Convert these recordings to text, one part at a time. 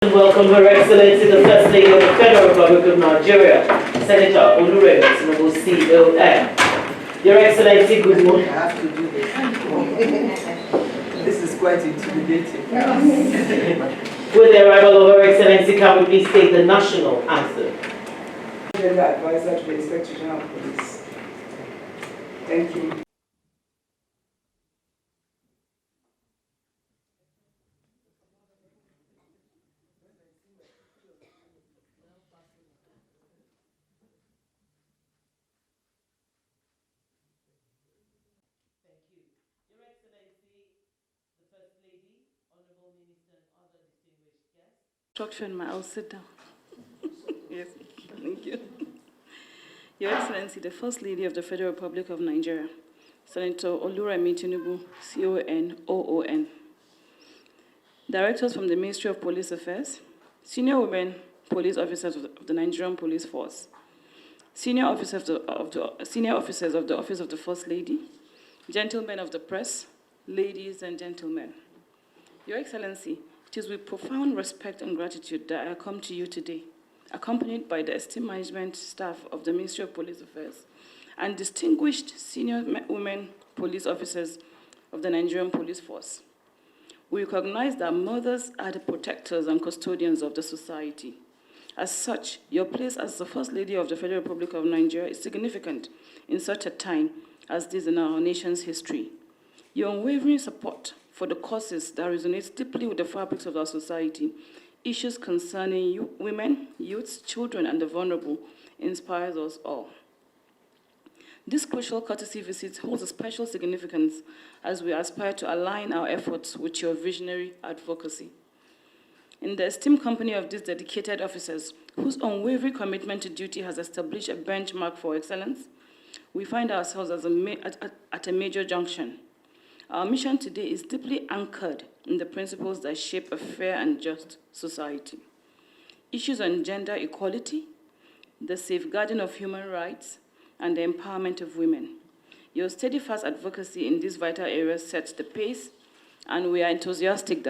Welcome Her Excellency the First Lady of the Federal Republic of Nigeria, Senator Oluremi Tinubu, CON. Your Excellency, good morning. I have to do this. This is quite intimidating. With the arrival of Her Excellency, can we please take the national anthem? General Advisor to the Inspector General of Police. Thank you. I'll sit down. Yes, thank you. Your Excellency, the First Lady of the Federal Republic of Nigeria, Senator Oluremi Tinubu, CON, OON. Directors from the Ministry of Police Affairs, senior women police officers of the Nigerian Police Force, senior officers of the Office of the First Lady, gentlemen of the press, ladies and gentlemen. Your Excellency, it is with profound respect and gratitude that I come to you today, accompanied by the esteemed management staff of the Ministry of Police Affairs and distinguished senior women police officers of the Nigerian Police Force. We recognize that mothers are the protectors and custodians of the society. As such, your place as the First Lady of the Federal Republic of Nigeria is significant in such a time as this in our nation's history. Your unwavering support for the causes that resonate deeply with the fabrics of our society, issues concerning women, youths, children, and the vulnerable, inspires us all. This crucial courtesy visit holds a special significance as we aspire to align our efforts with your visionary advocacy. In the esteemed company of these dedicated officers, whose unwavering commitment to duty has established a benchmark for excellence, we find ourselves at a major junction. Our mission today is deeply anchored in the principles that shape a fair and just society. Issues on gender equality, the safeguarding of human rights, and the empowerment of women. Your steadfast advocacy in these vital areas sets the pace, and we are enthusiastic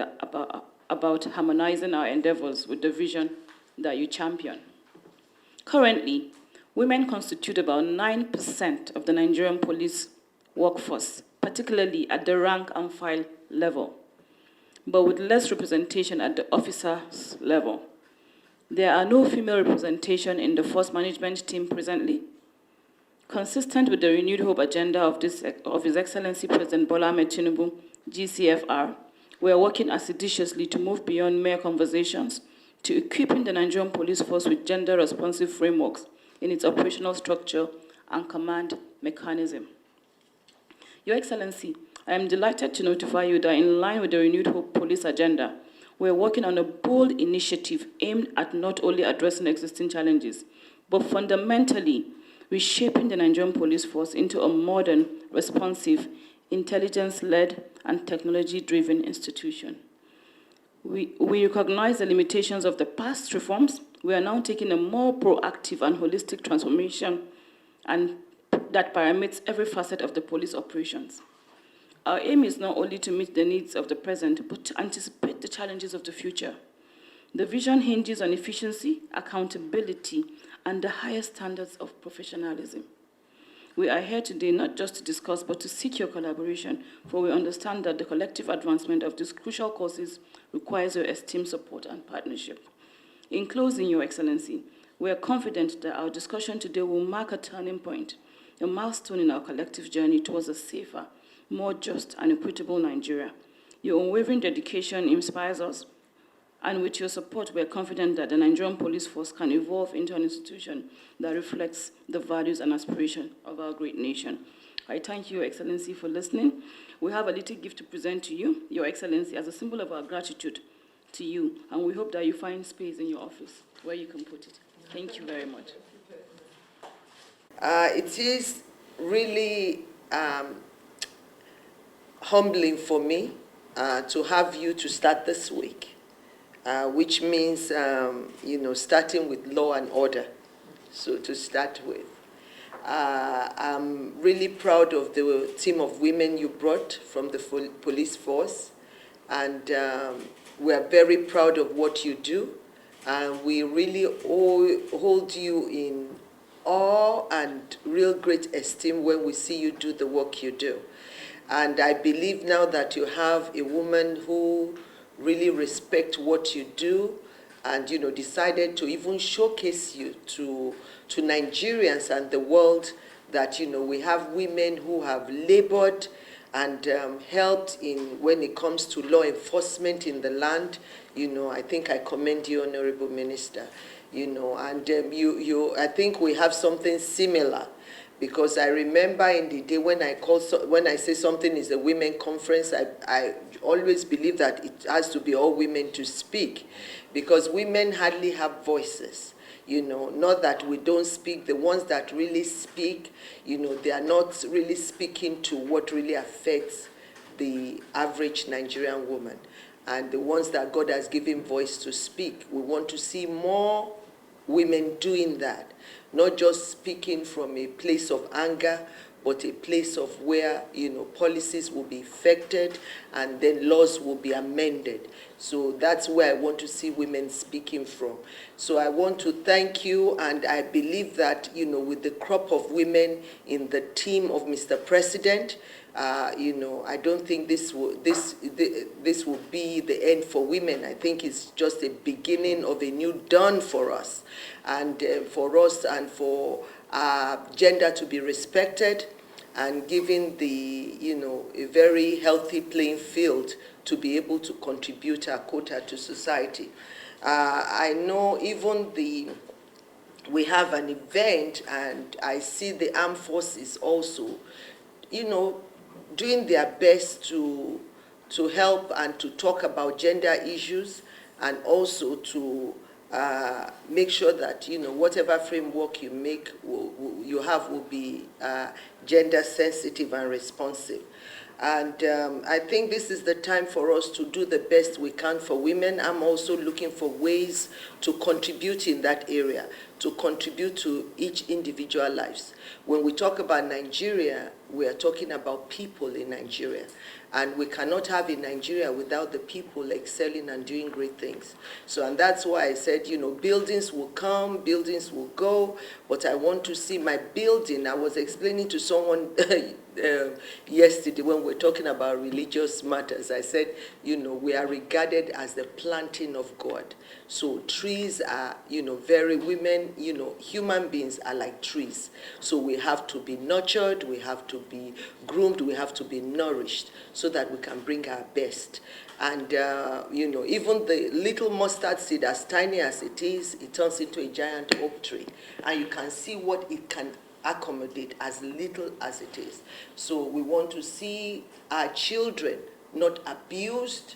about harmonizing our endeavors with the vision that you champion. Currently, women constitute about 9% of the Nigerian police workforce, particularly at the rank and file level, but with less representation at the officers level. There are no female representation in the force management team presently. Consistent with the renewed hope agenda of His Excellency President Bola Ahmed Tinubu, GCFR, we are working assiduously to move beyond mere conversations to equipping the Nigerian police force with gender-responsive frameworks in its operational structure and command mechanism. Your Excellency, I am delighted to notify you that in line with the renewed hope police agenda, we are working on a bold initiative aimed at not only addressing existing challenges, but fundamentally reshaping the Nigerian police force into a modern, responsive, intelligence-led, and technology-driven institution. We recognize the limitations of the past reforms. We are now taking a more proactive and holistic transformation and that permeates every facet of the police operations. Our aim is not only to meet the needs of the present, but to anticipate the challenges of the future. The vision hinges on efficiency, accountability, and the highest standards of professionalism. We are here today not just to discuss, but to seek your collaboration, for we understand that the collective advancement of these crucial causes requires your esteemed support and partnership. In closing, Your Excellency, we are confident that our discussion today will mark a turning point, a milestone in our collective journey towards a safer, more just and equitable Nigeria. Your unwavering dedication inspires us, and with your support, we are confident that the Nigerian police force can evolve into an institution that reflects the values and aspirations of our great nation. I thank you, Your Excellency, for listening. We have a little gift to present to you, Your Excellency, as a symbol of our gratitude to you, and we hope that you find space in your office where you can put it. Thank you very much. It is really humbling for me to have you to start this week, which means, starting with law and order, so to start with. I'm really proud of the team of women you brought from the police force, and we are very proud of what you do, and we really hold you in awe and real great esteem when we see you do the work you do. And I believe now that you have a woman who really respects what you do, and decided to even showcase you to Nigerians and the world, that we have women who have labored and helped in when it comes to law enforcement in the land. I think I commend you, Honorable Minister. And I think we have something similar, because I remember in the day when I say something is a women conference, I always believe that it has to be all women to speak, because women hardly have voices. Not that we don't speak. The ones that really speak, they are not really speaking to what really affects the average Nigerian woman. And the ones that God has given voice to speak, we want to see more women doing that, not just speaking from a place of anger, but a place of where policies will be effected and then laws will be amended. So that's where I want to see women speaking from. So I want to thank you, and I believe that with the crop of women in the team of Mr. President, I don't think this will be the end for women. I think it's just a beginning of a new dawn for us, and for gender to be respected, and given a very healthy playing field to be able to contribute our quota to society. I know even we have an event, and I see the armed forces also, doing their best to help and to talk about gender issues, and also to make sure that whatever framework you have will be gender sensitive and responsive. And I think this is the time for us to do the best we can for women. I'm also looking for ways to contribute in that area, to contribute to each individual lives. When we talk about Nigeria, we are talking about people in Nigeria. And we cannot have a Nigeria without the people excelling and doing great things. So, and that's why I said, buildings will come, buildings will go, but I want to see my building. I was explaining to someone yesterday when we were talking about religious matters. I said, we are regarded as the planting of God. So trees are, women, human beings are like trees. So we have to be nurtured, we have to be groomed, we have to be nourished, so that we can bring our best. And, even the little mustard seed, as tiny as it is, it turns into a giant oak tree. And you can see what it can accommodate, as little as it is. So we want to see our children not abused,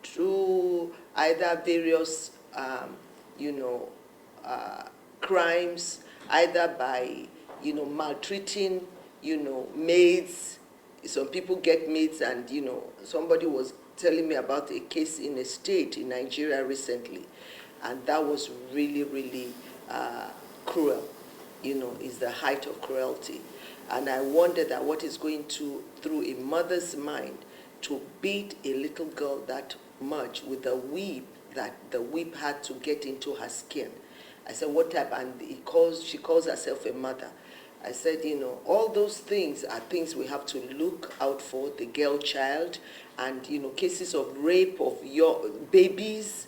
through either various, crimes, either by, maltreating, maids. Some people get maids, and somebody was telling me about a case in a state in Nigeria recently, and that was really, really cruel. Is the height of cruelty. And I wonder that what is going through a mother's mind to beat a little girl that much with a whip, that the whip had to get into her skin. I said, what type? And she calls herself a mother. I said, all those things are things we have to look out for, the girl child, and, cases of rape of your babies,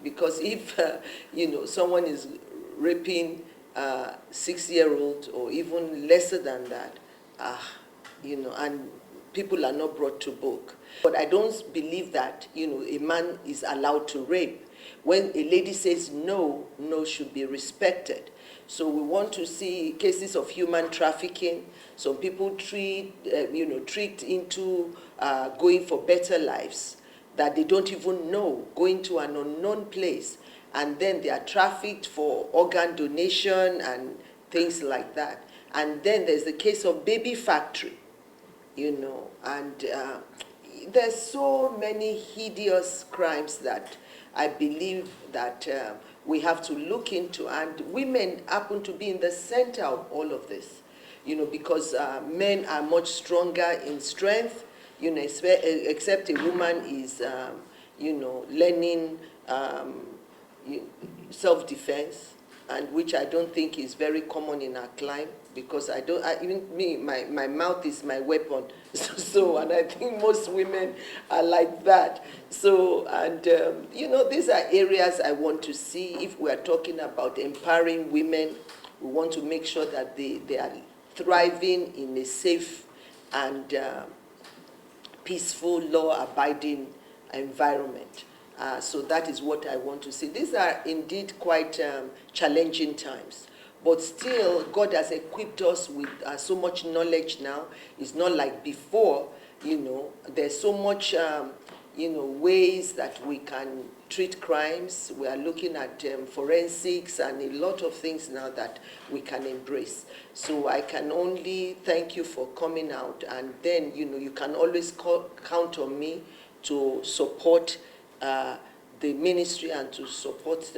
because if, someone is raping 6-year-old or even lesser than that, and people are not brought to book. But I don't believe that, a man is allowed to rape. When a lady says no, no should be respected. So we want to see cases of human trafficking. Some people tricked into going for better lives that they don't even know, going to an unknown place, and then they are trafficked for organ donation and things like that. And then there's the case of baby factory, and there's so many hideous crimes that I believe that we have to look into, and women happen to be in the center of all of this, because men are much stronger in strength, except a woman is, learning self-defense, and which I don't think is very common in our climate, because my mouth is my weapon. So, and I think most women are like that. So, and, these are areas I want to see. If we are talking about empowering women, we want to make sure that they are thriving in a safe and peaceful, law-abiding environment. So that is what I want to see. These are indeed quite challenging times. But still, God has equipped us with so much knowledge now. It's not like before, there's so much, ways that we can treat crimes. We are looking at forensics and a lot of things now that we can embrace. So I can only thank you for coming out. And then, you can always count on me to support the ministry and to support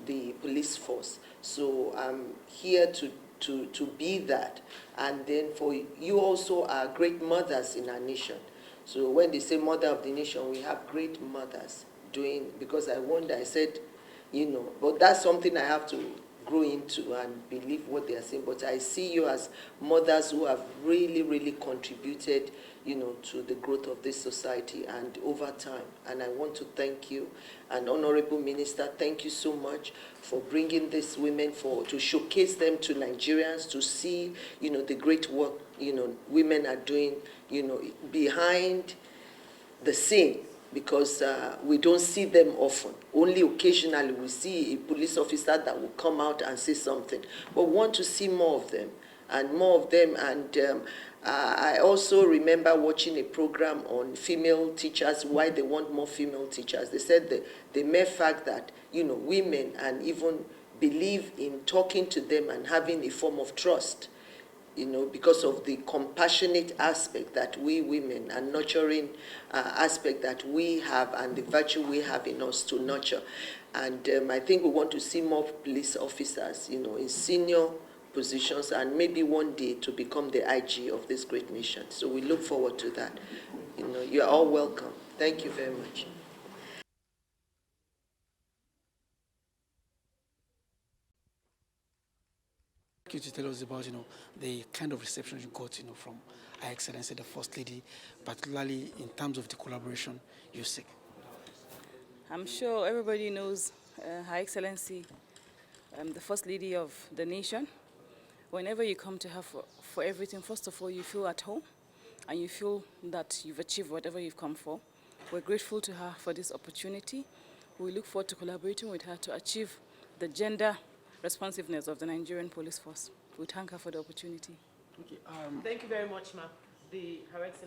the police force. So I'm here to be that. And then for you also are great mothers in our nation. So when they say mother of the nation, we have great mothers doing, because I said, but that's something I have to grow into and believe what they are saying. But I see you as mothers who have really, really contributed, to the growth of this society and over time. And I want to thank you. And Honorable Minister, thank you so much for bringing these women to showcase them to Nigerians, to see, the great work, women are doing, behind the scene, because we don't see them often. Only occasionally we see a police officer that will come out and say something. But we want to see more of them, and more of them. And I also remember watching a program on female teachers, why they want more female teachers. They said the mere fact that, women and even believe in talking to them and having a form of trust, because of the compassionate aspect that we women, and nurturing aspect that we have, and the virtue we have in us to nurture. And I think we want to see more police officers, in senior positions, and maybe one day to become the IG of this great nation. So we look forward to that. You're all welcome. Thank you very much. You to tell us about, the kind of reception you got, from Her Excellency the First Lady, particularly in terms of the collaboration you seek. I'm sure everybody knows Her Excellency, the First Lady of the nation. Whenever you come to her for everything, first of all, you feel at home, and you feel that you've achieved whatever you've come for. We're grateful to her for this opportunity. We look forward to collaborating with her to achieve the gender responsiveness of the Nigerian police force. We thank her for the opportunity. Thank you very much, ma'am. Her Excellency.